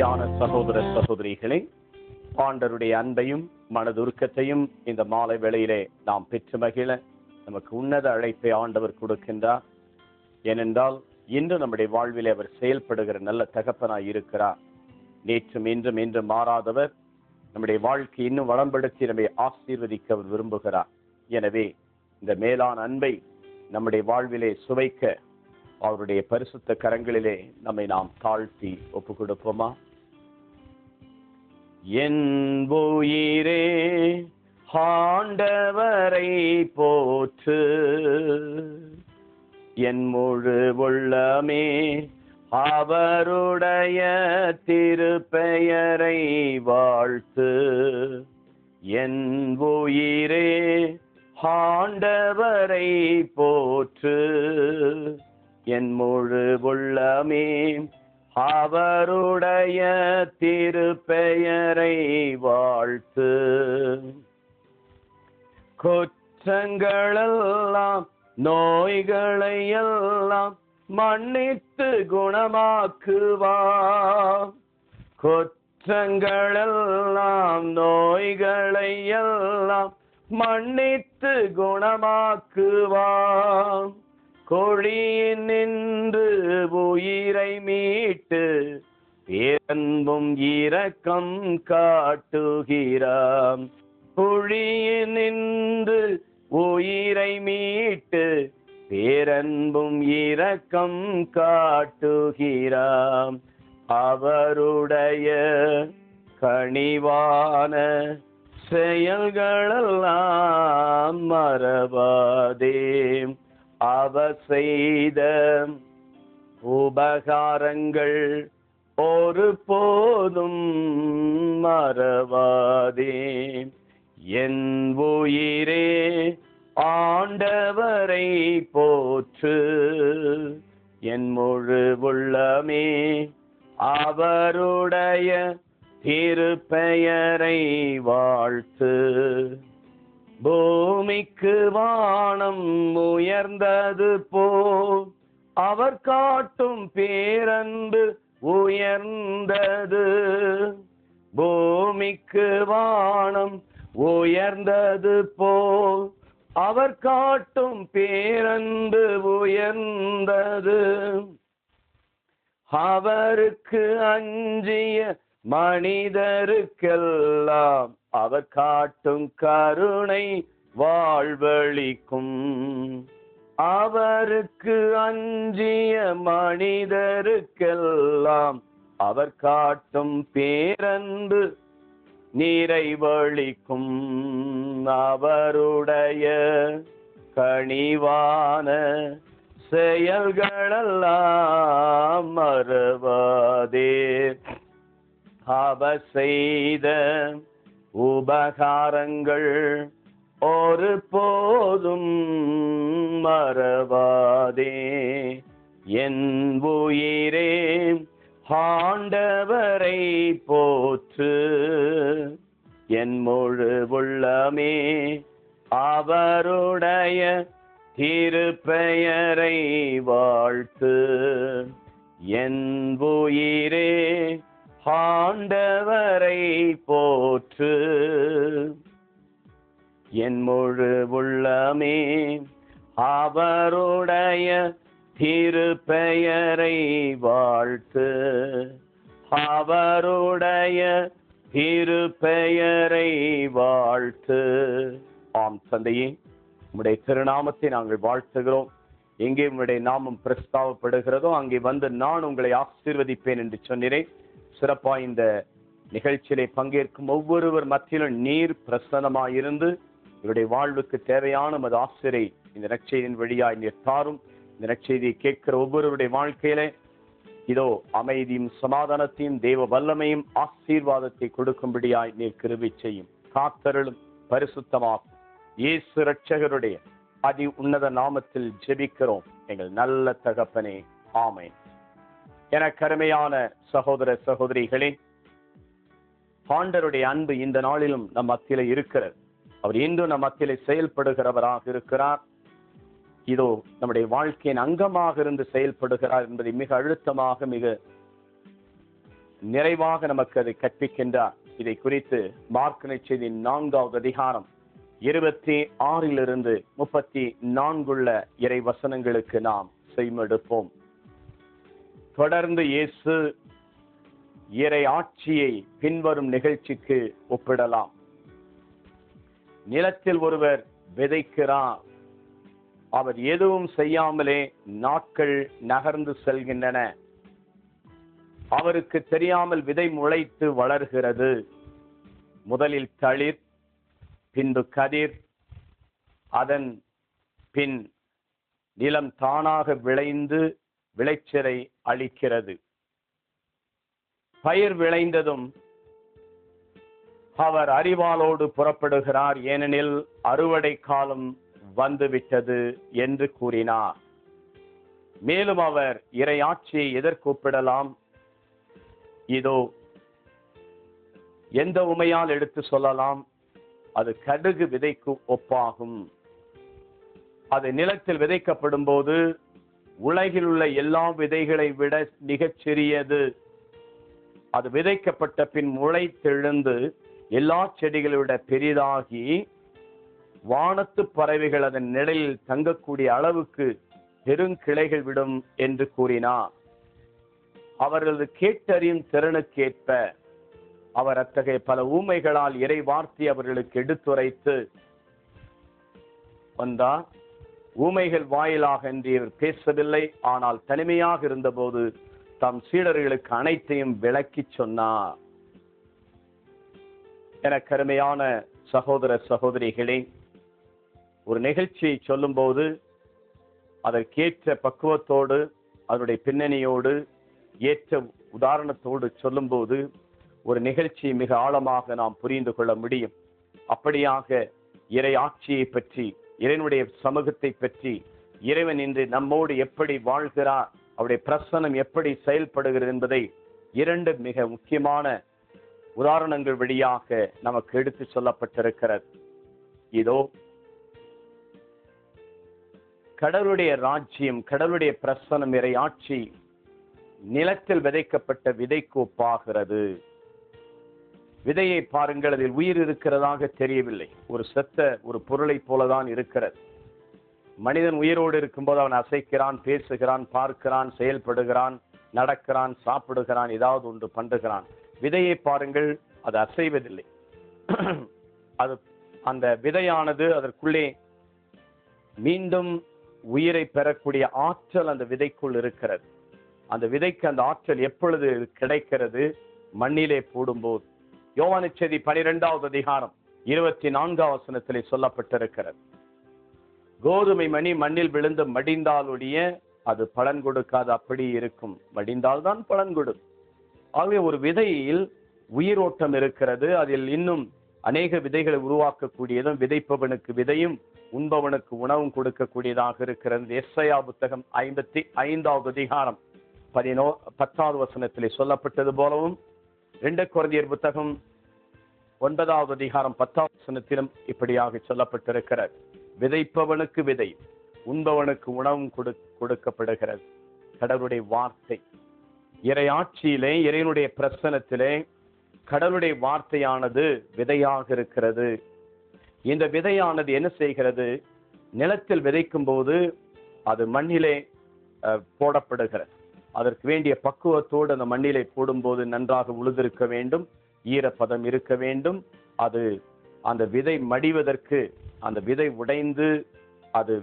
அருமையான சகோதர சகோதரிகளே, ஆண்டவருடைய அன்பையும் மனதுருக்கத்தையும் இந்த மாலை வேளையிலே நாம் பெற்று மகிழ நமக்கு உன்னத அழைப்பை ஆண்டவர் கொடுக்கின்றார். ஏனென்றால் இன்று நம்முடைய வாழ்விலே அவர் செயல்படுகிற நல்ல தகப்பனாய் இருக்கிறார். நேற்றும் இன்றும் என்று மாறாதவர். நம்முடைய வாழ்க்கை இன்னும் வளம்படுத்தி நம்மை ஆசீர்வதிக்க அவர் விரும்புகிறார். எனவே இந்த மேலான அன்பை நம்முடைய வாழ்விலே சுவைக்க அவருடைய பரிசுத்த கரங்களிலே நம்மை நாம் தாழ்த்தி ஒப்பு கொடுப்போமா? என் உயிரே ஆண்டவரை போற்று, என் முழு உள்ளமே அவருடைய திருப்பெயரை வாழ்த்து. என் உயிரே ஆண்டவரை போற்று, என் முழு உள்ளமே அவருடைய திருப்பெயரை வாழ்த்து. குற்றங்களெல்லாம் நோய்களை எல்லாம் மன்னித்து குணமாக்குவார். குற்றங்களெல்லாம் நோய்களை எல்லாம் மன்னித்து குணமாக்குவார். கொழியின் நின்று உயிரை மீட்டு பேரன்பும் இரக்கம் காட்டுகிறார். கொழியின் நின்று உயிரை மீட்டு பேரன்பும் இரக்கம் காட்டுகிறார். அவருடைய கனிவான செயல்களெல்லாம் மறவாதே. அவர் செய்த உபகாரங்கள் ஒரு போதும் மறவாதே. என் உயிரே ஆண்டவரை போற்று, என் முழு உள்ளமே அவருடைய திருப்பெயரை வாழ்த்து. பூமிக்கு வானம் உயர்ந்தது போல் அவர் காட்டும் பேரன்பு உயர்ந்தது. பூமிக்கு வானம் உயர்ந்தது போல் அவர் காட்டும் பேரன்பு உயர்ந்தது. அவருக்கு அஞ்சிய மனிதருக்கெல்லாம் அவர் காட்டும் கருணை வாழ்வளிக்கும். அவருக்கு அஞ்சிய மனிதருக்கெல்லாம் அவர் காட்டும் பேரன்பு நிறைவளிக்கும். அவருடைய கனிவான செயல்களெல்லாம் மறவாதே. அவர் செய்த உபகாரங்கள் ஒரு போதும் மறவாதே. என் உயிரே ஆண்டவரை போற்று, என் முழு உள்ளமே அவருடைய திருப்பெயரை வாழ்த்து. என் உயிரே ஆண்டவரை போற்று, என் முழு உள்ளமே அவருடைய திருப்பெயரை வாழ்த்து. அவருடைய திருப்பெயரை வாழ்த்து. ஆம் தந்தையே, உம்முடைய திருநாமத்தை நாங்கள் வாழ்த்துகிறோம். எங்கே உம்முடைய நாமம் பிரஸ்தாவப்படுகிறதோ அங்கே வந்து நான் உங்களை ஆசீர்வதிப்பேன் என்று சொன்னீரே. சிறப்பாக இந்த நிகழ்ச்சியிலே பங்கேற்கும் ஒவ்வொருவர் மத்தியிலும் நீர் பிரசன்னமாயிருந்து இவருடைய வாழ்வுக்கு தேவையான மது ஆசிரியை இந்த நற்செய்தியின் வழியாய் நீர் தாரும். இந்த நற்செய்தியை கேட்கிற ஒவ்வொருவருடைய வாழ்க்கையிலே இதோ அமைதியும் சமாதானத்தையும் தேவ வல்லமையும் ஆசீர்வாதத்தை கொடுக்கும்படியாய் நீர் கிருபை செய்யும். காத்தருளும், பரிசுத்தமாகும். இயேசு இரட்சகருடைய அதி உன்னத நாமத்தில் ஜெபிக்கிறோம் எங்கள் நல்ல தகப்பனே, ஆமென். எனக்கு அருமையான சகோதர சகோதரிகளே, ஆண்டவருடைய அன்பு இந்த நாளிலும் நம் மத்தியிலே இருக்கிறது. அவர் இன்றும் நம் மத்தியிலே செயல்படுகிறவராக இருக்கிறார். இதோ நம்முடைய வாழ்க்கையின் அங்கமாக இருந்து செயல்படுகிறார் என்பதை மிக அழுத்தமாக மிக நிறைவாக நமக்கு அதை கற்பிக்கின்றார். இதை குறித்து மார்க் நற்செய்தி 4வது அதிகாரம் 26 34 இறை வசனங்களுக்கு நாம் செவிமடுப்போம். தொடர்ந்து இயேசு இறை ஆட்சியை பின்வரும் நிகழ்ச்சிக்கு ஒப்பிடலாம். நிலத்தில் ஒருவர் விதைக்கிறார். அவர் எதுவும் செய்யாமலே நாட்கள் நகர்ந்து செல்கின்றன. அவருக்கு தெரியாமல் விதை முளைத்து வளர்கிறது. முதலில் தளிர், பின்பு கதிர், அதன் பின் நிலம் தானாக விளைந்து விளைச்சலை அளிக்கிறது. பயிர் விளைந்ததும் அவர் அறிவாளோடு புறப்படுகிறார், ஏனெனில் அறுவடை காலம் வந்துவிட்டது என்று கூறினார். மேலும் அவர் இறை ஆட்சியை எதற்கு ஒப்பிடலாம்? இதோ எந்த உமையால் எடுத்து சொல்லலாம்? அது கடுகு விதைக்கு ஒப்பாகும். அது நிலத்தில் விதைக்கப்படும் போது உலகில் உள்ள எல்லா விதைகளை விட மிகச் சிறியது. அது விதைக்கப்பட்ட பின் முளைத்தெழுந்து எல்லா செடிகளை விட பெரிதாகி வானத்து பறவைகள் அதன் நிழலில் தங்கக்கூடிய அளவுக்கு பெருங்கிளைகள் விடும் என்று கூறினார். அவர்களது கேட்டறியும் திறனுக்கேற்ப அவர் அத்தகைய பல ஊமைகளால் இறை வார்த்தை அவர்களுக்கு எடுத்துரைத்து வந்தார். ஊமைகள் வாயிலாக என்று இவர் பேசவில்லை, ஆனால் தனிமையாக இருந்தபோது தம் சீடர்களுக்கு அனைத்தையும் விளக்கி சொன்னார். என கருமையான சகோதர சகோதரிகளே, ஒரு நிகழ்ச்சியை சொல்லும் போது அதற்கேற்ற பக்குவத்தோடு அதனுடைய பின்னணியோடு ஏற்ற உதாரணத்தோடு சொல்லும் போது ஒரு நிகழ்ச்சியை மிக ஆழமாக நாம் புரிந்து கொள்ள முடியும். அப்படியாக இறை ஆட்சியை பற்றி, இறைவனுடைய சமூகத்தை பற்றி, இறைவன் இன்று நம்மோடு எப்படி வாழ்கிறார், அவருடைய பிரசன்னம் எப்படி செயல்படுகிறது என்பதை 2 மிக முக்கியமான உதாரணங்கள் வழியாக நமக்கு எடுத்து சொல்லப்பட்டிருக்கிறது. இதோ கடவுளுடைய ராஜ்யம், கடவுளுடைய பிரசன்னம், இறை ஆட்சி நிலத்தில் விதைக்கப்பட்ட விதைக்கு ஒப்பாகிறது. விதையை பாருங்கள், அதில் உயிர் இருக்கிறதாக தெரியவில்லை. ஒரு செத்த ஒரு பொருளை போலதான் இருக்கிறது. மனிதன் உயிரோடு இருக்கும்போது அவன் அசைக்கிறான், பேசுகிறான், பார்க்கிறான், செயல்படுகிறான், நடக்கிறான், சாப்பிடுகிறான், ஏதாவது ஒன்று பண்ணுகிறான். விதையை பாருங்கள், அது அசைவதில்லை. அது அந்த விதையானது அதற்குள்ளே மீண்டும் உயிரை பெறக்கூடிய ஆற்றல் அந்த விதைக்குள் இருக்கிறது. அந்த விதைக்கு அந்த ஆற்றல் எப்பொழுது கிடைக்கிறது? மண்ணிலே போடும்போது. யோவான் நற்செய்தி 12வது அதிகாரம் 24 வசனத்திலே சொல்லப்பட்டிருக்கிறது. கோதுமை மணி மண்ணில் விழுந்து மடிந்தாலொழிய அது பலன் கொடுக்காது, அப்படி இருக்கும். மடிந்தால்தான் பலன் கொடுக்கும். ஆகவே ஒரு விதையில் உயிரோட்டம் இருக்கிறது. அதில் இன்னும் அநேக விதைகளை உருவாக்கக்கூடியதும், விதைப்பவனுக்கு விதையும் உண்பவனுக்கு உணவும் கொடுக்கக்கூடியதாக இருக்கிறது. எஸ்ஐயா புத்தகம் 55வது அதிகாரம் 10வது வசனத்திலே சொல்லப்பட்டது போலவும் 2 கொரிந்தியர் புத்தகம் 9வது அதிகாரம் 10வது வசனத்திலும் இப்படியாக சொல்லப்பட்டிருக்கிறது. விதைப்பவனுக்கு விதை, உண்பவனுக்கு உணவும் கொடுக்கப்படுகிறது. கடவுளுடைய வார்த்தை இறை ஆட்சியிலே, இறைவனுடைய பிரசனத்திலே கடவுளுடைய வார்த்தையானது விதையாக இருக்கிறது. இந்த விதையானது என்ன செய்கிறது? நிலத்தில் விதைக்கும் போது அது மண்ணிலே போடப்படுகிறது. அதற்கு வேண்டிய பக்குவத்தோடு அந்த மண்ணிலே போடும்போது நன்றாக உழுதிருக்க வேண்டும், ஈரப்பதம் இருக்க வேண்டும். அது அந்த விதை மடிவதற்கு, அந்த விதை உடைந்து அது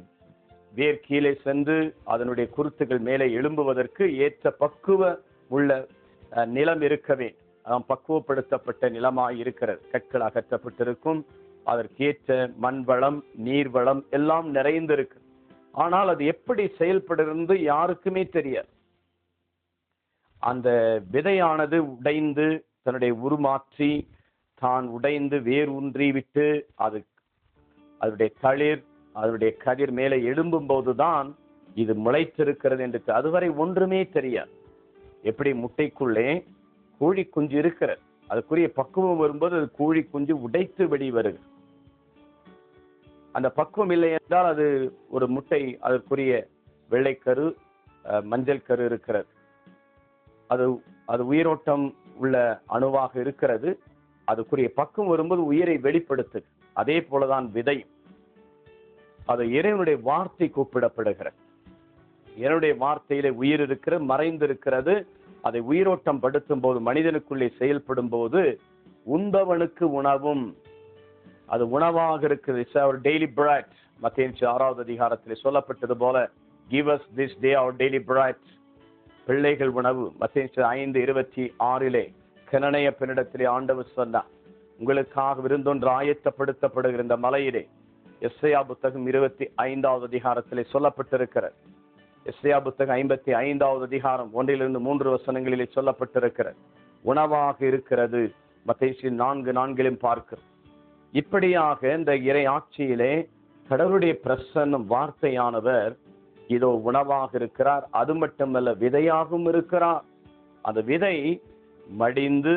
வேர் கீழே சென்று அதனுடைய குருத்துகள் மேலே எழும்புவதற்கு ஏற்ற பக்குவ உள்ள நிலம் இருக்க வேண்டும். அதான் பக்குவப்படுத்தப்பட்ட நிலமாய் இருக்கிறது. கற்கள் அகற்றப்பட்டிருக்கும். அதற்கேற்ற மண் வளம், நீர் வளம் எல்லாம் நிறைந்திருக்கு. ஆனால் அது எப்படி செயல்படுகிறது யாருக்குமே தெரியாது. அந்த விதையானது உடைந்து தன்னுடைய உருமாற்றி தான் உடைந்து வேர் ஊன்றி விட்டு அதனுடைய தளிர், அதனுடைய கதிர் மேலே எழும்பும் போதுதான் இது முளைத்திருக்கிறது என்று. அதுவரை ஒன்றுமே தெரியாது. எப்படி முட்டைக்குள்ளே கோழி குஞ்சு இருக்கிறது, அதுக்குரிய பக்குவம் வரும்போது அது கோழி குஞ்சு உடைத்து வெளி வருகிறது. அந்த பக்குவம் இல்லை என்றால் அது ஒரு முட்டை, அதற்குரிய வெள்ளைக்கரு, மஞ்சள் கரு இருக்கிறது. அது உயிரோட்டம் உள்ள அணுவாக இருக்கிறது. அதுக்குரிய பக்கம் வரும்போது உயிரை வெளிப்படுத்து. அதே போலதான் விதை, அது இறைவனுடைய வார்த்தை கூப்பிடப்படுகிறது. என்னுடைய வார்த்தையிலே உயிர் இருக்கிறது, மறைந்திருக்கிறது. அதை உயிரோட்டம் படுத்தும் போது, மனிதனுக்குள்ளே செயல்படும் போது, உண்பவனுக்கு உணவும், அது உணவாக இருக்கிறது. ஒரு டெய்லி பிரெட், மத்தேயு 6வது அதிகாரத்திலே சொல்லப்பட்டது போல, give us this day our daily bread. பிள்ளைகள் உணவு. மத்தேயு 5:26 கனனைய பெண்ணிடத்திலே ஆண்டவர் சொன்னார், உங்களுக்காக விருந்தொன்று ஆயத்தப்படுத்தப்படுகிற இந்த மலையிலே. எஸ்ஐயா புத்தகம் 25வது அதிகாரத்திலே சொல்லப்பட்டிருக்கிறது. எஸ்ஐயா புத்தகம் 55வது அதிகாரம் 1-3 வசனங்களிலே சொல்லப்பட்டிருக்கிறது. உணவாக இருக்கிறது. மத்தேயு 4:4 பார்க்கிறோம். இப்படியாக இந்த இறை ஆட்சியிலே கடவுளுடைய பிரசன்னம், வார்த்தையானவர் இதோ உணவாக இருக்கிறார். அது மட்டுமல்ல, விதையாகவும் இருக்கிறார். அந்த விதை மடிந்து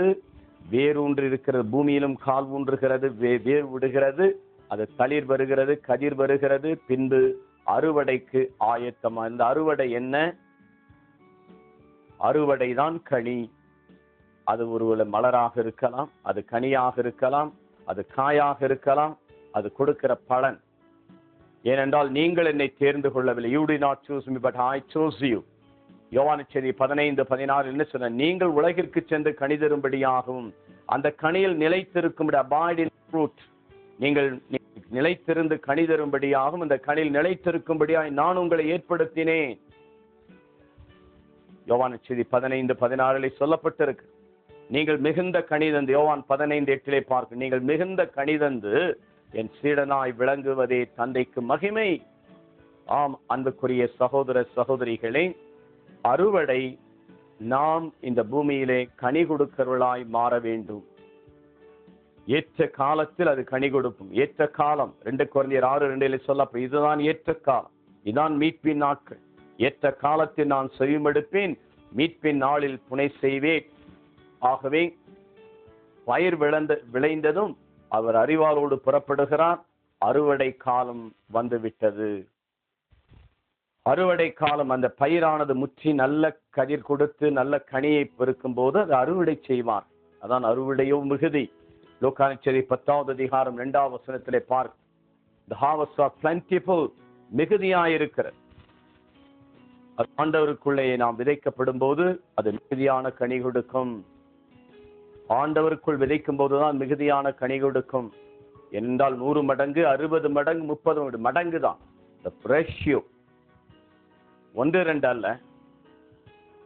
வேரூன்று இருக்கிறது, பூமியிலும் கால் ஊன்றுகிறது, வேர் விடுகிறது, அது தளிர் வருகிறது, கதிர் வருகிறது, பின்பு அறுவடைக்கு ஆயத்தமா. இந்த அறுவடை என்ன? அறுவடைதான் கனி. அது ஒரு மலராக இருக்கலாம், அது கனியாக இருக்கலாம், அது காயாக இருக்கலாம், அது கொடுக்கிற பலன். ஏனென்றால் நீங்கள் என்னை தேர்ந்து கொள்ளவில்லை. You did not choose me, but I chose you. யோவான் செய்தி 15:16 என்ன சொன்ன? நீங்கள் உலகிற்கு சென்று கனி தரும்படியாகவும், அந்த கனியில் நிலைத்திருக்கும்படி, abide in fruit, நீங்கள் நிலைத்திருந்து கனி தரும்படியாகவும், அந்த கனியில் நிலைத்திருக்கும்படியாக நான் உங்களை ஏற்படுத்தினேன். யோவான் செய்தி 15:16 சொல்லப்பட்டிருக்கு. நீங்கள் மிகுந்த கனி தந்து, யோவான் 15:8 பார்க்க, நீங்கள் மிகுந்த கனி தந்து என் சீடனாய் விளங்குவதே தந்தைக்கு மகிமை. ஆம் அன்புக்குரிய சகோதர சகோதரிகளே, அறுவடை நாம் இந்த பூமியிலே கனி கொடுக்கிறவர்களாய் மாற வேண்டும். ஏற்ற காலத்தில் அது கனி கொடுக்கும். ஏற்ற காலம் 2 கொரிந்தியர் 6:2 சொல்லப்படும். இதுதான் ஏற்ற காலம், இதுதான் மீட்பின் நாட்கள். ஏற்ற காலத்தில் நான் செவிமடுப்பேன், மீட்பின் நாளில் புனை செய்வேன். ஆகவே பயிர் விளைந்ததும் அவர் அறிவாளோடு புறப்படுகிறார். அறுவடை காலம் வந்துவிட்டது. அறுவடை காலம், அந்த பயிரானது முற்றி நல்ல கதிர் கொடுத்து நல்ல கனியை பெருக்கும் போது அது அறுவடை செய்வார். அதான் அறுவடையோ மிகுதி. லூக்கான செய்தி 10வது அதிகாரம் 2வது வசனத்திலே பார்க்க, the harvest are plentiful, மிகுதியாயிருக்கிறது. ஆண்டவருக்குள்ளே நாம் விதைக்கப்படும் போது அது மிகுதியான கனி கொடுக்கும். ஆண்டவருக்குள் விதைக்கும் போதுதான் மிகுதியான கனி கொடுக்கும். என்றால் 100 மடங்கு, 60 மடங்கு, 30 மடங்கு தான் ரேஷியோ. 1-2 அல்ல,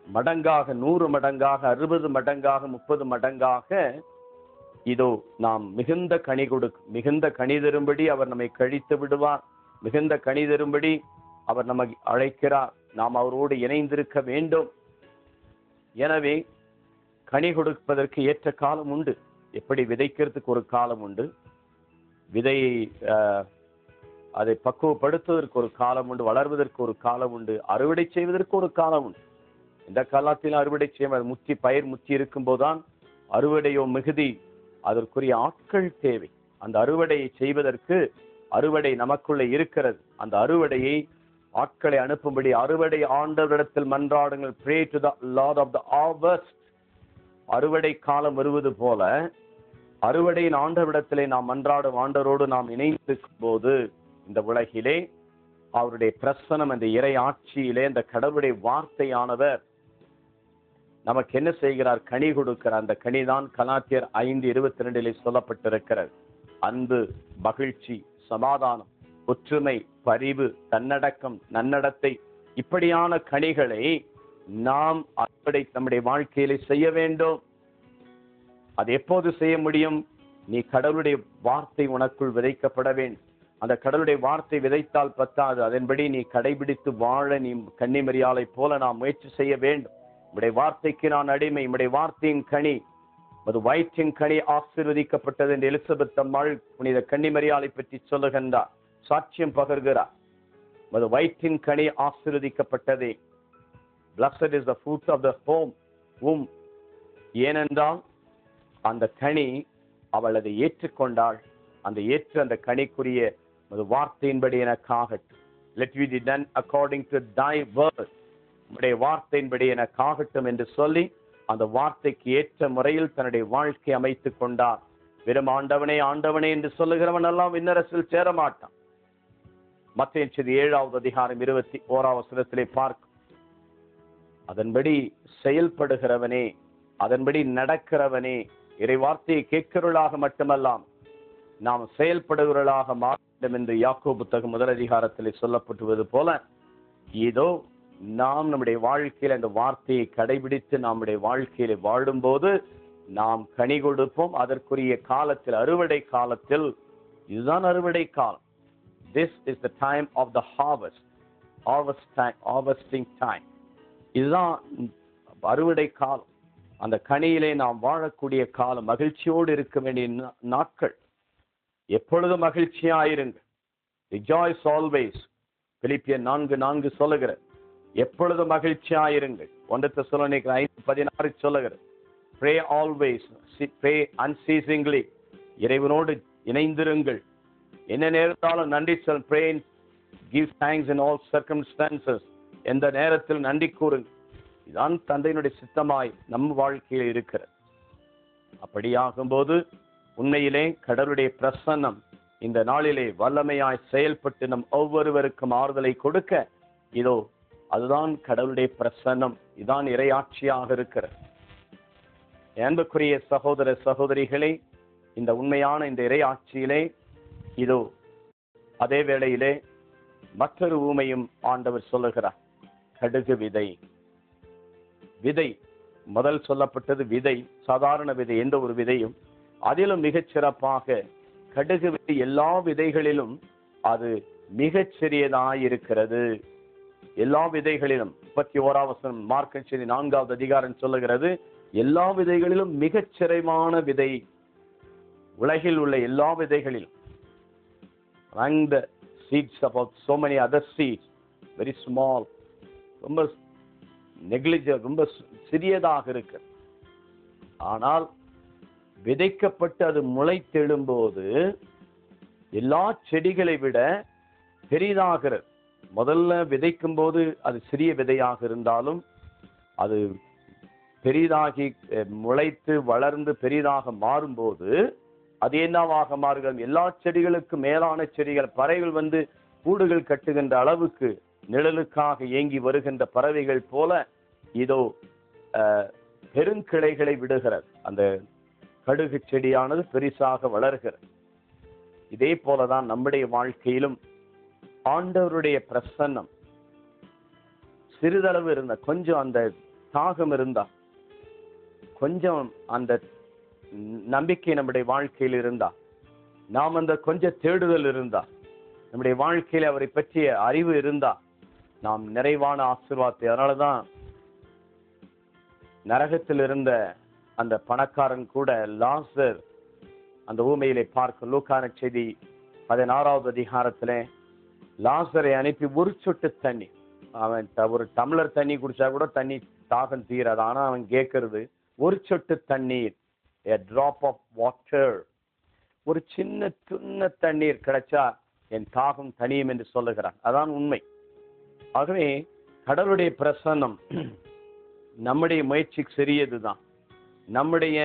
மடங்காக, 100 மடங்காக, 60 மடங்காக, 30 மடங்காக இதோ நாம் மிகுந்த கனி கொடுக்கும். மிகுந்த கனி தரும்படி அவர் நம்மை கழித்து விடுவார். மிகுந்த கனி தரும்படி அவர் நம்மை அழைக்கிறார். நாம் அவரோடு இணைந்திருக்க வேண்டும். எனவே கனி கொடுப்பதற்கு ஏற்ற காலம் உண்டு. எப்படி விதைக்கிறதுக்கு ஒரு காலம் உண்டு, விதையை அதை பக்குவப்படுத்துவதற்கு ஒரு காலம் உண்டு, வளர்வதற்கு ஒரு காலம் உண்டு, அறுவடை செய்வதற்கு ஒரு காலம் உண்டு. இந்த காலத்தில் அறுவடை செய்ய முற்றி பயிர் முற்றி இருக்கும் போதுதான் அறுவடையோ மிகுதி. அதற்குரிய ஆட்கள் தேவை. அந்த அறுவடையை செய்வதற்கு அறுவடை நமக்குள்ளே இருக்கிறது. அந்த அறுவடையை ஆட்களை அனுப்பும்படி அறுவடை ஆண்டவரிடத்தில் மன்றாடுங்கள். pray to the Lord of the harvest. அறுவடை காலம் வருவது போல அறுவடையின் ஆண்டவரிடத்திலே நாம் மன்றாடும். ஆண்டவரோடு நாம் இணைந்திருக்கும் போது இந்த உலகிலே அவருடைய பிரசனம், அந்த இறை ஆட்சியிலே இந்த கடவுளுடைய வார்த்தையானவர் நமக்கு என்ன செய்கிறார்? கனி கொடுக்கிறார். அந்த கனிதான் கலாத்தியர் 5:22 சொல்லப்பட்டிருக்கிறது. அன்பு, மகிழ்ச்சி, சமாதானம், ஒற்றுமை, பரிவு, தன்னடக்கம், நன்னடத்தை, இப்படியான கனிகளை நாம் அறுவடை நம்முடைய வாழ்க்கையிலே செய்ய வேண்டும். அது எப்போது செய்ய முடியும்? நீ கடவுளுடைய வார்த்தை உனக்குள் விதைக்கப்பட வேண்டும். அந்த கடவுளுடைய வார்த்தை விதைத்தால் பத்தாது, அதன்படி நீ கடைபிடித்து வாழ நீ கன்னிமரியாளை போல நாம் முயற்சி செய்ய வேண்டும். உடைய வார்த்தைக்கு நான் அடிமை. உடைய வார்த்தையின் கனி, அது வயிற்றின் கனி ஆசீர்வதிக்கப்பட்டது என்று எலிசபெத் அம்மாள் புனித கன்னிமரியாளை பற்றி சொல்லுகின்றார், சாட்சியம் பகர்கிறார். அது வயிற்றின் கனி ஆசீர்வதிக்கப்பட்டதே. Blessed is the fruit of the womb. ஏனென்றால் அந்த கனி அவள் அதை ஏற்றுக்கொண்டாள். அந்த கனிக்குரிய வார்த்தையின்படி எனக்காகட்டும். Let me be done according to thy word. உடைய வார்த்தையின்படி எனக்காகட்டும் என்று சொல்லி அந்த வார்த்தைக்கு ஏற்ற முறையில் தன்னுடைய வாழ்க்கை அமைத்துக் கொண்டார். வெறும் ஆண்டவனே ஆண்டவனே என்று சொல்லுகிறவன் எல்லாம் விண்ணரசில் சேர மாட்டான். மத்தேயு 7வது அதிகாரம் 21வது வசனத்திலே பார்க்கும். அதன்படி செயல்படுகிறவனே, அதன்படி நடக்கிறவனே, இறை வார்த்தையை கேட்கிறவர்களாக மட்டுமல்லாம் நாம் செயல்படுகிறவர்களாக மாற வேண்டும் என்று யாக்கோபு புத்தகம் 1 அதிகாரத்திலே சொல்லப்பட்டுவது போல, இதோ நாம் நம்முடைய வாழ்க்கையில் அந்த வார்த்தையை கடைபிடித்து நம்முடைய வாழ்க்கையில வாழும்போது நாம் கனி கொடுப்போம். அதற்குரிய காலத்தில், அறுவடை காலத்தில், இதுதான் அறுவடை காலம். This is the time of the harvest, harvesting time. இதுதான் அறுவடை காலம். அந்த கனியிலே நாம் வாழக்கூடிய காலம், மகிழ்ச்சியோடு இருக்க வேண்டிய நாட்கள். எப்பொழுதும் மகிழ்ச்சியாயிருங்க. Rejoice always. பிலிப்பியர் 4:4 சொல்லுகிறது. எப்பொழுதும் மகிழ்ச்சியாயிருங்கள். 1 தெசலோனிக்கர் 5:16 சொல்லுகிறது. Pray always, pray unceasingly. இறைவனோடு இணைந்திருங்கள். என்ன நேரத்தாலும் நன்றி சொல். Pray, give thanks in all circumstances. எந்த நேரத்தில் நன்றி கூறுங்கள். இதுதான் தந்தையினுடைய சித்தமாய் நம் வாழ்க்கையில் இருக்கிறது. அப்படியாகும்போது உண்மையிலே கடவுளுடைய பிரசன்னம் இந்த நாளிலே வல்லமையாய் செயல்பட்டு நம் ஒவ்வொருவருக்கும் ஆறுதலை கொடுக்க, இதோ அதுதான் கடவுளுடைய பிரசன்னம். இதுதான் இறையாட்சியாக இருக்கிறது. அன்புக்குரிய சகோதர சகோதரிகளே, இந்த உண்மையான இந்த இறையாட்சியிலே இதோ அதே வேளையிலே மற்றொரு ஊமையும் ஆண்டவர் சொல்லுகிறார். கடுகு விதை. விதை முதல் சொல்லப்பட்டது விதை, சாதாரண விதை, எந்த ஒரு விதையும். அதிலும் மிகச் சிறப்பாக கடுகு விதை எல்லா விதைகளிலும் அது மிகச் சிறியதாயிருக்கிறது. எல்லா விதைகளிலும் 31வது வசனம் மார்க் 4வது அதிகாரம் சொல்லுகிறது. எல்லா விதைகளிலும் மிகச் சிறைமான விதை, உலகில் உள்ள எல்லா விதைகளிலும். Among the seeds about so many other seeds, very small, ரொம்ப நெக்லிஜிபிள், ரொம்ப சிறியதாக இருக்கு. ஆனால் விதைக்கப்பட்டு அது முளைத்தெழும்போது எல்லா செடிகளை விட பெரிதாகிறது. முதல்ல விதைக்கும் போது அது சிறிய விதையாக இருந்தாலும் அது பெரிதாகி முளைத்து வளர்ந்து பெரிதாக மாறும்போது அது என்னவாக மாறுகிறது? எல்லா செடிகளுக்கு மேலான செடிகள், பறவைகள் வந்து கூடுகள் கட்டுகின்ற அளவுக்கு நிழலுக்காக ஏங்கி வருகின்ற பறவைகள் போல இதோ பெருங்கிளைகளை விடுகிறது. அந்த கடுகு செடியானது பெரிசாக வளர்கிறது. இதே போலதான் நம்முடைய வாழ்க்கையிலும் ஆண்டவருடைய பிரசன்னம் சிறிதளவு இருந்த, கொஞ்சம் அந்த தாகம் இருந்தா, கொஞ்சம் அந்த நம்பிக்கை நம்முடைய வாழ்க்கையில் இருந்தா, நாம் அந்த கொஞ்சம் தேடுதல் இருந்தா, நம்முடைய வாழ்க்கையில அவரை பற்றிய அறிவு இருந்தா, நாம் நிறைவான ஆசீர்வாதத்தை. அதனாலதான் நரகத்தில் இருந்த அந்த பணக்காரன் கூட லாசர் அந்த ஊமையிலே பார்க்க, லூக்கான செய்தி 16வது அதிகாரத்திலே லாசரை அனுப்பி ஒரு சொட்டு தண்ணி, அவன் ஒரு டம்ளர் தண்ணி குடிச்சா கூட தண்ணி தாகம் தீராது. ஆனா அவன் கேட்கறது ஒரு சொட்டு தண்ணீர், a drop of water, ஒரு சின்ன தண்ணீர் கிடைச்சா என் தாகம் தனியும் என்று சொல்லுகிறான். அதான் உண்மை. ஆகவே கடவுளுடைய பிரசன்னம் நம்முடைய முயற்சி சிறியதுதான், நம்முடைய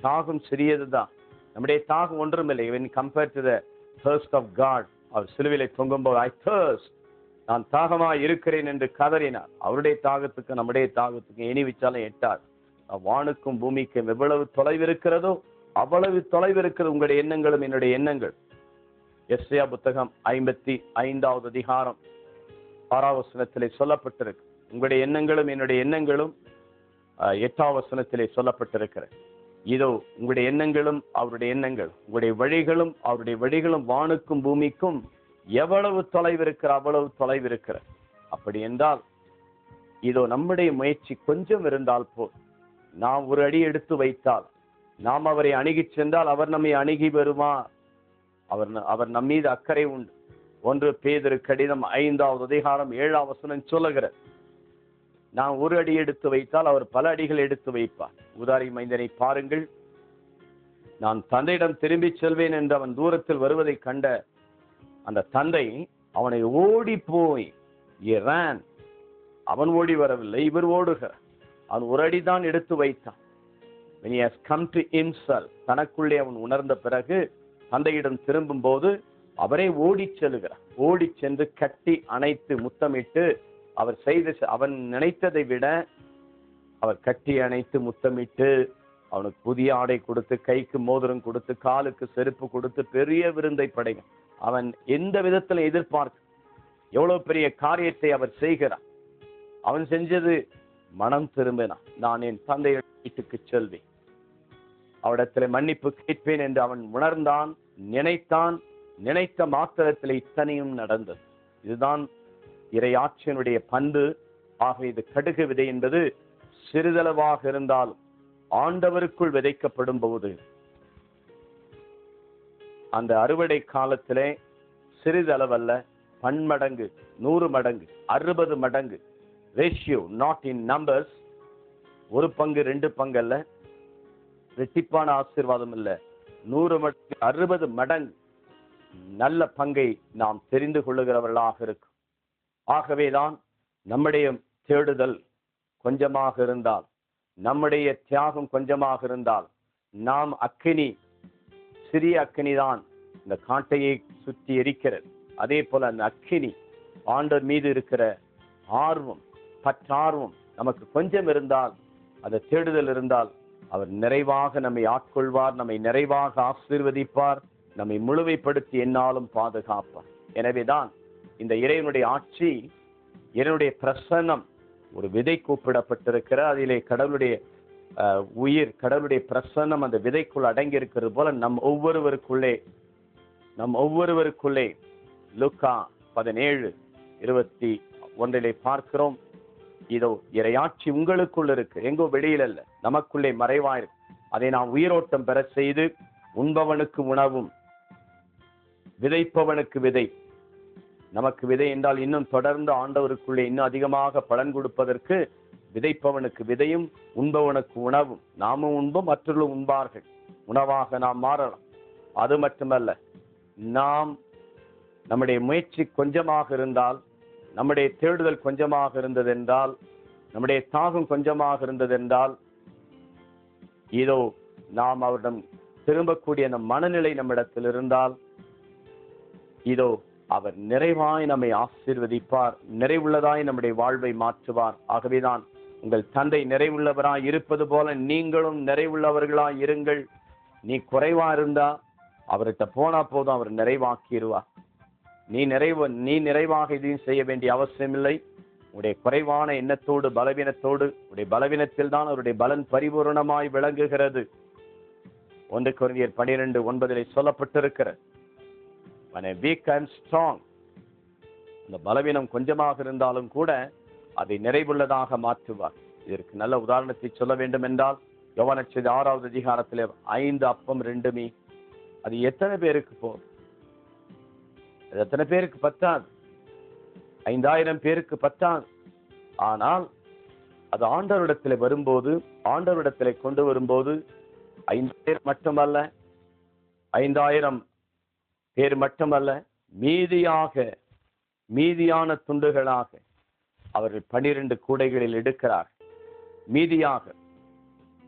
தாகம் சிறியதுதான். நம்முடைய தாகம் ஒன்றுமில்லை. when compared to the thirst of God, அவர் சிலுவையிலே தொங்கும்போது I thirst, நான் தாகமாய் இருக்கிறேன் என்று கதறினார். அவருடைய தாகத்துக்கு நம்முடைய தாகத்துக்கு ஏணி வச்சாலும் எட்டார். வானுக்கும் பூமிக்கும் எவ்வளவு தொலைவு இருக்கிறதோ அவ்வளவு தொலைவு இருக்கிறது உங்களுடைய எண்ணங்களும் என்னுடைய எண்ணங்கள். எஸ்ஐயா புத்தகம் 55வது அதிகாரம் 6வது வசனத்திலே சொல்லப்பட்டிருக்கு. உங்களுடைய எண்ணங்களும் என்னுடைய எண்ணங்களும் 8வது வசனத்திலே சொல்லப்பட்டிருக்கிறது. இதோ உங்களுடைய எண்ணங்களும் அவருடைய எண்ணங்கள், உங்களுடைய வழிகளும் அவருடைய வழிகளும் வானுக்கும் பூமிக்கும் எவ்வளவு தொலைவு இருக்கிற அவ்வளவு தொலைவு இருக்கிற. அப்படி என்றால் இதோ நம்முடைய முயற்சி கொஞ்சம் இருந்தால் போல், நாம் ஒரு அடி எடுத்து வைத்தால், நாம் அவரை அணுகி சென்றால் அவர் நம்மை அணுகி வருவார். அவர் நம் மீது அக்கறை உண்டு. 1 பேதுரு கடிதம் 5வது அதிகாரம் 7வது வசனம் சொல்லுகிறது. நான் ஒரு அடி எடுத்து வைத்தால் அவர் பல அடிகள் எடுத்து வைப்பார். உதாரி மைந்தனை பாருங்கள். நான் தந்தையிடம் திரும்பி செல்வேன் என்று அவன் தூரத்தில் வருவதை கண்ட அந்த தந்தை அவனை ஓடி போய், அவன் ஓடி வரவில்லை, இவர் ஓடுகிறார். அவன் ஒரு அடிதான் எடுத்து வைத்தான். when he has come to himself, தனக்குள்ளே அவன் உணர்ந்த பிறகு தந்தையிடம் திரும்பும் போது அவரே ஓடி செல்கிறார். ஓடி சென்று கட்டி அணைத்து முத்தமிட்டு அவன் நினைத்ததை விட அவர் கட்டி அணைத்து முத்தமிட்டு அவனுக்கு புதிய ஆடை கொடுத்து, கைக்கு மோதிரம் கொடுத்து, காலுக்கு செருப்பு கொடுத்து பெரிய விருந்தை படைங்க. அவன் எந்த விதத்துல எதிர்பார்க்க எவ்வளவு பெரிய காரியத்தை அவர் செய்கிறார். அவன் செஞ்சது மனம் திரும்பினான். நான் என் தந்தை வீட்டுக்கு செல்வேன், அவரிடத்துல மன்னிப்பு கேட்பேன் என்று அவன் உணர்ந்தான், நினைத்தான். நினைத்த மாத்திரத்தில் இத்தனையும் நடந்தது. இதுதான் இறையாட்சியினுடைய பண்பு. ஆக இது கடுகு விதை என்பது சிறிதளவாக இருந்தாலும் ஆண்டவருக்குள் விதைக்கப்படும் போது அந்த அறுவடை காலத்திலே சிறிதளவல்ல, பன்மடங்கு, 100 மடங்கு, 60 மடங்கு, ரேஷியோ நாட் இன் நம்பர்ஸ், 1 பங்கு 2 பங்கு அல்ல, ரெட்டிப்பான ஆசீர்வாதம் இல்ல, 100 மடங்கு 60 மடங்கு நல்ல பங்கை நாம் தெரிந்து கொள்ளுகிறவர்களாக இருக்கும். ஆகவேதான் நம்முடைய தேடுதல் கொஞ்சமாக இருந்தால், நம்முடைய தியாகம் கொஞ்சமாக இருந்தால், நாம் அக்கினி, சிறிய அக்கினிதான் இந்த காட்டையை சுற்றி எரிக்கிறது. அதே போல அந்த அக்கினி ஆண்டவர் மீது இருக்கிற ஆர்வம், பற்றார்வம் நமக்கு கொஞ்சம் இருந்தால், அந்த தேடுதல் இருந்தால், அவர் நிறைவாக நம்மை ஆட்கொள்வார், நம்மை நிறைவாக ஆசீர்வதிப்பார், நம்மை முழுமைப்படுத்தி என்னாலும் பாதுகாப்பார். எனவேதான் இந்த இறைவனுடைய ஆட்சி, இறைவனுடைய பிரசன்னம் ஒரு விதை கூப்பிடப்பட்டிருக்கிற, அதிலே கடவுளுடைய உயிர், கடவுளுடைய பிரசன்னம் அந்த விதைக்குள் அடங்கி இருக்கிறது போல நம் ஒவ்வொருவருக்குள்ளே லூக்கா 17:21 பார்க்கிறோம். இதோ இறையாட்சி உங்களுக்குள் இருக்கு, எங்கோ வெளியில் அல்ல, நமக்குள்ளே மறைவாயிருக்கு. அதை நாம் உயிரோட்டம் பெற செய்து உண்பவனுக்கு உணவும் விதைப்பவனுக்கு விதை. நமக்கு விதை என்றால் இன்னும் தொடர்ந்து ஆண்டவருக்குள்ளே இன்னும் அதிகமாக பலன் கொடுப்பதற்கு விதைப்பவனுக்கு விதையும் உண்பவனுக்கு உணவும். நாமும் உண்போம், மற்றவர்களும் உண்பார்கள். உணவாக நாம் மாறலாம். அது மட்டுமல்ல, நாம் நம்முடைய முயற்சி கொஞ்சமாக இருந்தால், நம்முடைய தேடுதல் கொஞ்சமாக இருந்ததென்றால், நம்முடைய தாகம் கொஞ்சமாக இருந்ததென்றால், இதோ நாம் அவரிடம் திரும்பக்கூடிய அந்த மனநிலை நம்மிடத்தில் இருந்தால், இதோ அவர் நிறைவாய் நம்மை ஆசீர்வதிப்பார், நிறைவுள்ளதாய் நம்முடைய வாழ்வை மாற்றுவார். ஆகவேதான் உங்கள் தந்தை நிறைவுள்ளவராய் இருப்பது போல நீங்களும் நிறைவுள்ளவர்களாய் இருங்கள். நீ குறைவா இருந்தா அவர்கிட்ட போனா போதும், அவர் நிறைவாக்கிடுவார். நீ நிறைவாக இதையும் செய்ய வேண்டிய அவசியம் இல்லை. உடைய குறைவான எண்ணத்தோடு, பலவீனத்தோடு, உடைய பலவீனத்தில் தான் அவருடைய பலன் பரிபூர்ணமாய் விளங்குகிறது. 1 கொரிந்தியர் 12:9 சொல்லப்பட்டிருக்கிறது. weak and strong, அந்த பலவீனம் கொஞ்சமாக இருந்தாலும் கூட அதை நிறைவுள்ளதாக மாற்றுவார். இதற்கு நல்ல உதாரணத்தை சொல்ல வேண்டும் என்றால், யோவான் 6வது அதிகாரத்தில் 5 அப்பம் 2 மீன், அது எத்தனை பேருக்கு போகும்? அது எத்தனை பேருக்கு பத்தாது? 5000 பேருக்கு பத்தாது. ஆனால் அது ஆண்டவரிடத்தில் வரும்போது, ஆண்டவரிடத்தில் கொண்டு வரும்போது 5000 மட்டுமல்ல, 5000 பேர் மட்டுமல்ல, மீதியான துண்டுகளாக அவர்கள் 12 கூடைகளில் எடுக்கிறார். மீதியாக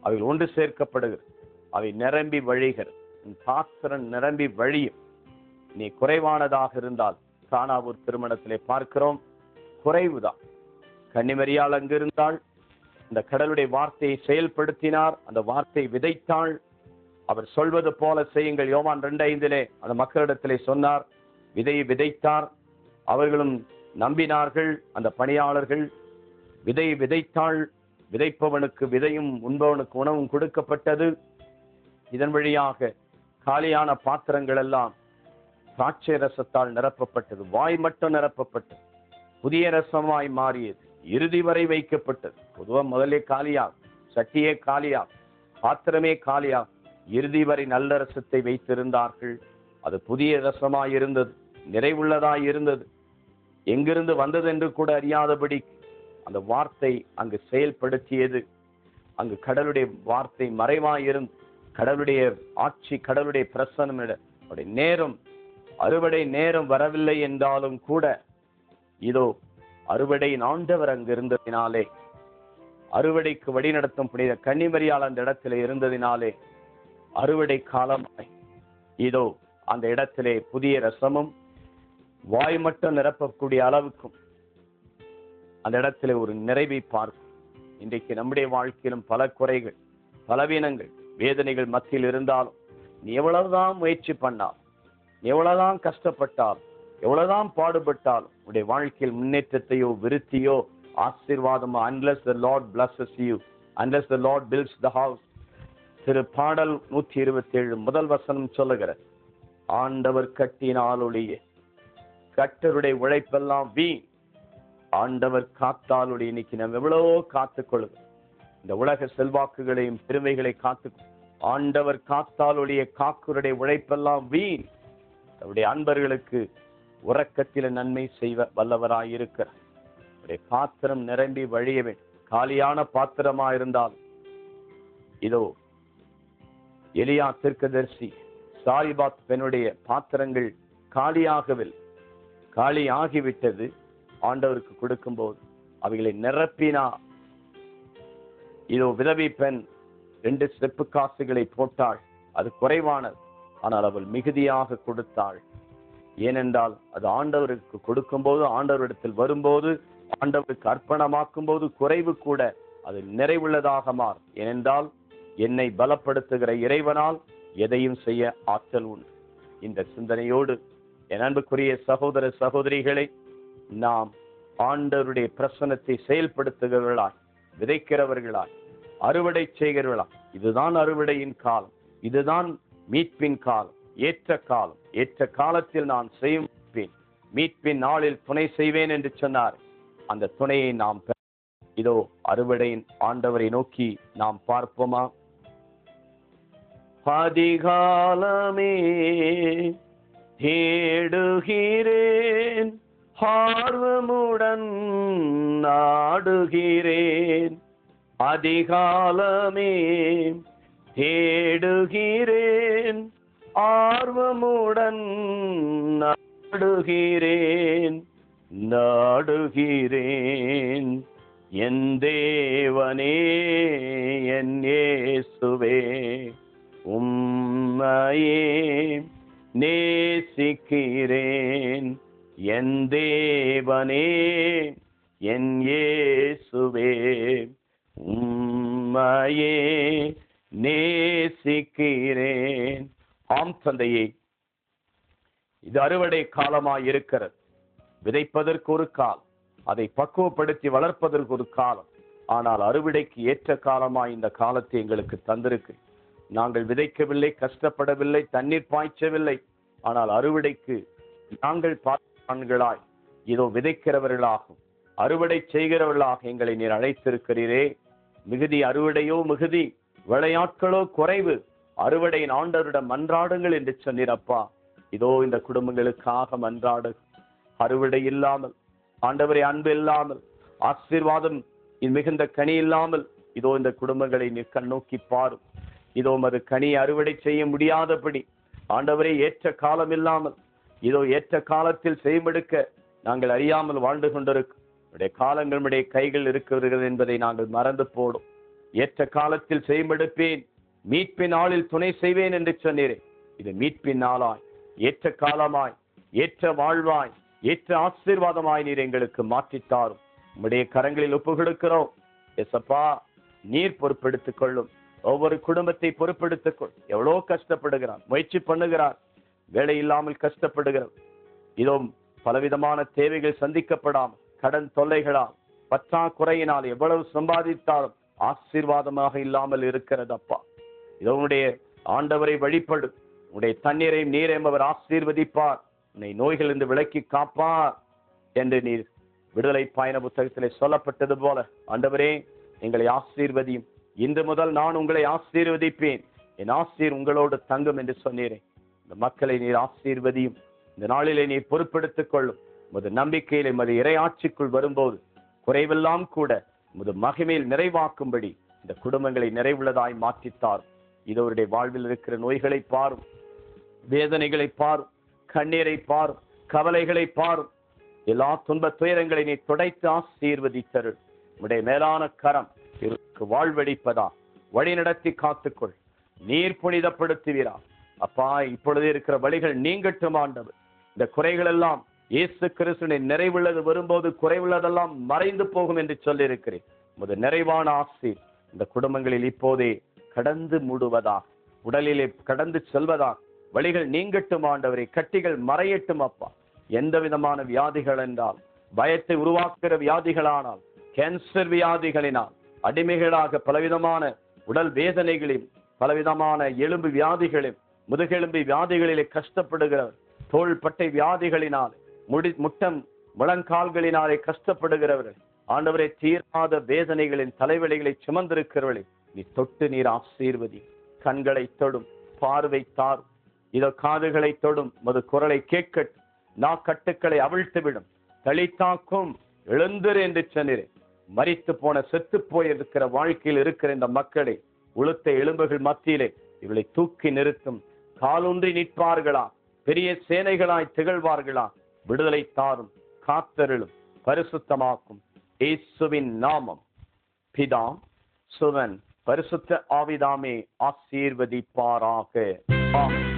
அவைகள் ஒன்று சேர்க்கப்படுகிறது. அவை நிரம்பி வழிகிறது. பாத்திரம் நிரம்பி வழியும். நீ குறைவானதாக இருந்தால், கானாவூர் திருமணத்திலே பார்க்கிறோம், குறைவுதான். கன்னிமரியாள் அங்கு இருந்தால், அந்த கடவுளுடைய வார்த்தையை செயல்படுத்தினார், அந்த வார்த்தை விதைத்தாள். அவர் சொல்வது போல செய்யுங்கள். யோவான் 2:5 அந்த மக்களிடத்திலே சொன்னார், விதையை விதைத்தார். அவர்களும் நம்பினார்கள். அந்த பணியாளர்கள் விதையை விதைத்தாள். விதைப்பவனுக்கு விதையும் உண்பவனுக்கு உணவும் கொடுக்கப்பட்டது. இதன் வழியாக காலியான பாத்திரங்கள் எல்லாம் திராட்சை ரசத்தால் நிரப்பப்பட்டது. வாய் மட்டும் நிரப்பப்பட்டது. புதிய ரசமாய் மாறியது. இறுதி வரை வைக்கப்பட்டது. பொதுவாக முதலே காலியாகும், சட்டியே காலியாகும், பாத்திரமே காலியாகும். இறுதி வரை நல்ல ரசத்தை வைத்திருந்தார்கள். அது புதிய ரசமாய் இருந்தது, நிறைவுள்ளதாய் இருந்தது. எங்கிருந்து வந்தது என்று கூட அறியாதபடி அந்த வார்த்தை அங்கு செயல்படுத்தியது. அங்கு கடவுளுடைய வார்த்தை மறைவாய் இருந்து, கடவுளுடைய ஆட்சி, கடவுளுடைய பிரசன்னம், நேரம், அறுவடை நேரம் வரவில்லை என்றாலும் கூட, இதோ அறுவடையின் ஆண்டவர் அங்கு இருந்ததினாலே அறுவடைக்கு வழிநடத்தும் புனித கன்னிமரியாள் அந்த இடத்திலே இருந்ததினாலே அறுவடை காலமாய் இதோ அந்த இடத்திலே புதிய ரசமும் வாய் மட்டும் நிரப்பக்கூடிய அளவுக்கும் அந்த இடத்திலே ஒரு நிறைவை பார்க்கும். இன்றைக்கு நம்முடைய வாழ்க்கையிலும் பல குறைகள், பலவீனங்கள், வேதனைகள் மத்தியில் இருந்தாலும் நீ எவ்வளவுதான் முயற்சி பண்ணால், நீ எவ்வளவுதான் கஷ்டப்பட்டால், எவ்வளவுதான் பாடுபட்டால் உடைய வாழ்க்கையில் முன்னேற்றத்தையோ விருத்தியோ ஆசீர்வாதமோ, unless the Lord blesses you, unless the Lord builds the house. திரு பாடல் 127 முதல் வசனம் சொல்லுகிறது, ஆண்டவர் கட்டினால் ஒழிய கர்த்தருடைய உழைப்பெல்லாம் வீண், ஆண்டவர் காத்தாலுடைய. இன்னைக்கு நம்ம எவ்வளவோ காத்துக்கொள்ளுது, இந்த உலக செல்வாக்குகளையும் பெருமைகளை காத்து, ஆண்டவர் காத்தாலுடைய காக்குருடைய உழைப்பெல்லாம் வீண். அவருடைய அன்பர்களுக்கு உறக்கத்தில நன்மை செய்வ வல்லவராயிருக்கிறார். அவருடைய பாத்திரம் நிரம்பி வழிய வேண்டும். காலியான பாத்திரமா இருந்தால் இதோ எலியா தீர்க்கதரிசி சாரிபாத் பெண்ணுடைய பாத்திரங்கள் காலியாகிவிட்டது. ஆண்டவருக்கு கொடுக்கும் போது அவைகளை நிரப்பினா, இதோ விதவை பெண் 2 செப்பு காசுகளை போட்டாள், அது குறைவானது, ஆனால் அவள் மிகுதியாக கொடுத்தாள். ஏனென்றால் அது ஆண்டவருக்கு கொடுக்கும் போது, ஆண்டவரிடத்தில் வரும்போது, ஆண்டவருக்கு அர்ப்பணமாக்கும் போது குறைவு கூட அது நிறைவுள்ளதாக மாறும். ஏனென்றால் என்னை பலப்படுத்துகிற இறைவனால் எதையும் செய்ய ஆற்றல் உண்டு. இந்த சிந்தனையோடு என் அன்புக்குரிய சகோதர சகோதரிகளை, நாம் ஆண்டவருடைய பிரசன்னத்தை செயல்படுத்துகிறவர்களாய், விதைக்கிறவர்களாய், அறுவடை செய்கிறவர்களாய். இதுதான் அறுவடையின் காலம், இதுதான் மீட்பின் காலம், ஏற்ற காலம். ஏற்ற காலத்தில் நான் செய்வேன், மீட்பின் நாளில் துணை செய்வேன் என்று சொன்னார். அந்த துணையை நாம் இதோ அறுவடையின் ஆண்டவரை நோக்கி நாம் பார்ப்போமா? அதிகாலமே தேடுகிறேன், ஆர்வமுடன் நாடுகிறேன். அதிகாலமே தேடுகிறேன், ஆர்வமுடன் நாடுகிறேன். என் தேவனே, என் இயேசுவே, உம்மையே நேசிக்கிறேன். என் தேவனே, என் இயேசுவே, உம்மையே நேசிக்கிறேன். ஆம் தந்தையே, இது அறுவடை காலமாய் இருக்கிறது. விதைப்பதற்கு ஒரு காலம், அதை பக்குவப்படுத்தி வளர்ப்பதற்கு ஒரு காலம். ஆனால் அறுவடைக்கு ஏற்ற காலமாய் இந்த காலத்தை எங்களுக்கு தந்திருக்கு. நாங்கள் விதைக்கவில்லை, கஷ்டப்படவில்லை, தண்ணீர் பாய்ச்சவில்லை. ஆனால் அறுவடைக்கு நாங்கள் பார்ப்பான்களாய் இதோ விதைக்கிறவர்களாகும், அறுவடை செய்கிறவர்களாக எங்களை நீர் அழைத்திருக்கிறீரே. மிகுதி அறுவடையோ மிகுதி, விளையாட்களோ குறைவு, அறுவடையின் ஆண்டவரிடம் மன்றாடுங்கள் என்று சொன்னீரப்பா. இதோ இந்த குடும்பங்களுக்காக மன்றாடு. அறுவடை இல்லாமல், ஆண்டவரை அன்பு இல்லாமல், ஆசீர்வாதம் மிகுந்த கனி இல்லாமல் இதோ இந்த குடும்பங்களை நீர் கண்ணோக்கி பாரும். இதோ அது கனி அறுவடை செய்ய முடியாதபடி ஆண்டவரை ஏற்ற காலம் இல்லாமல் இதோ ஏற்ற காலத்தில் செய்மெடுக்க நாங்கள் அறியாமல் வாழ்ந்து கொண்டிருக்கும் காலங்களுடைய கைகள் இருக்கிறது என்பதை நாங்கள் மறந்து போடும். ஏற்ற காலத்தில் செய்மெடுப்பேன், மீட்பின் நாளில் துணை செய்வேன் என்று சொன்னீரே. இது மீட்பின் நாளாய், ஏற்ற காலமாய், ஏற்ற வாழ்வாய், ஏற்ற ஆசீர்வாதமாய் நீர் எங்களுக்கு மாற்றித்தாரும். உம்முடைய கரங்களில் ஒப்பு கொடுக்கிறோம். எசப்பா, நீர் பொறுப்பெடுத்துக் கொள்ளும். ஒவ்வொரு குடும்பத்தை பொறுப்பெடுத்துக் கொள். எவ்வளோ கஷ்டப்படுகிறார், முயற்சி பண்ணுகிறார், வேலை இல்லாமல் கஷ்டப்படுகிறார். இதோ பலவிதமான தேவைகள் சந்திக்கப்படாமல், கடன் தொல்லைகளால், பற்றாக்குறையினால் எவ்வளவு சம்பாதித்தாலும் ஆசீர்வாதமாக இல்லாமல் இருக்கிறது அப்பா. இதோ உன்னுடைய ஆண்டவரை வழிபடு. உன்னுடைய தண்ணீரை நீரையும் அவர் ஆசீர்வதிப்பார். உன்னை நோய்கள் இருந்து விலக்கி காப்பார் என்று நீர் விடுதலை பயண புத்தகத்திலே சொல்லப்பட்டது போல ஆண்டவரே எங்களை ஆசீர்வதியும். இன்று முதல் நான் உங்களை ஆசீர்வதிப்பேன், என் ஆசீர் உங்களோடு தங்கும் என்று சொன்னீரே. இந்த மக்களை நீர் ஆசீர்வதியும். இந்த நாளிலே நீர் பொறுப்பெடுத்துக் கொள்ளும். உமது நம்பிக்கையிலே உமது இறையாட்சிக்குள் வரும்போது குறைவெல்லாம் கூட உமது மகிமையில் நிறைவாக்கும்படி இந்த குடும்பங்களை நிறைவுள்ளதாய் மாற்றித்தார். இதோருடைய வாழ்வில் இருக்கிற நோய்களை பாரும், வேதனைகளை பாரும், கண்ணீரை பாரும், கவலைகளை பாரும். எல்லா துன்ப துயரங்களை நீ துடைத்து ஆசீர்வதித்தருள். உடைய மேலான கரம் இவருக்கு வாழ்வடிப்பதா, வழி நடத்தி காத்துக்கொள், நீர் புனிதப்படுத்துவீரா. அப்பா, இப்பொழுது இருக்கிற வழிகள் நீங்கட்டும் ஆண்டவர். இந்த குறைகள் எல்லாம் இயேசு கிறிஸ்துவின் நிறைவுள்ளது வரும்போது குறைவுள்ளதெல்லாம் மறைந்து போகும் என்று சொல்லி இருக்கிறேன். உமது நிறைவான ஆசி இந்த குடும்பங்களில் இப்போதே கடந்து மூடுவதா, உடலிலே கடந்து செல்வதா, வழிகள் நீங்கட்டும் ஆண்டவரே, கட்டிகள் மறையட்டும் அப்பா. எந்த விதமான வியாதிகள் என்றால், பயத்தை உருவாக்குகிற வியாதிகளானால், கேன்சர் வியாதிகளினால், அடிமைகளாக பலவிதமான உடல் வேதனைகளில், பலவிதமான எலும்பு வியாதிகளில், முதுகெலும்பு வியாதிகளிலே கஷ்டப்படுகிறவர், தோள்பட்டை வியாதிகளினால், முட்டம் முழங்கால்களினாலே கஷ்டப்படுகிறவர்கள், ஆண்டவரை தீராத வேதனைகளின் தலைவலிகளை சுமந்திருக்கிறவர்களை நீ தொட்டு நீர் ஆசீர்வதி. கண்களை தொடும், பார்வை தாரும், இதோ காதுகளை தொடும், மது குரலை கேட்கட்டும், கட்டுக்களை அவிழ்த்து விடும், தளித்தாக்கும், எழுந்திரு என்று சொன்னீரே. மரித்து போன செத்து போயிருக்கிற வாழ்க்கையில் இருக்கிற இந்த மக்களை உளுத்த எலும்புகள் மத்தியிலே இவளை தூக்கி நிறுத்தும். காலூன்றி நிற்பார்களா, பெரிய சேனைகளாய் திகழ்வார்களா. விடுதலை தாரும், காத்தருளும், பரிசுத்தமாக்கும். இயேசுவின் நாமம் பிதா, சுதன், பரிசுத்த ஆவிதாமே ஆசீர்வதிப்பாராக. ஆமென்.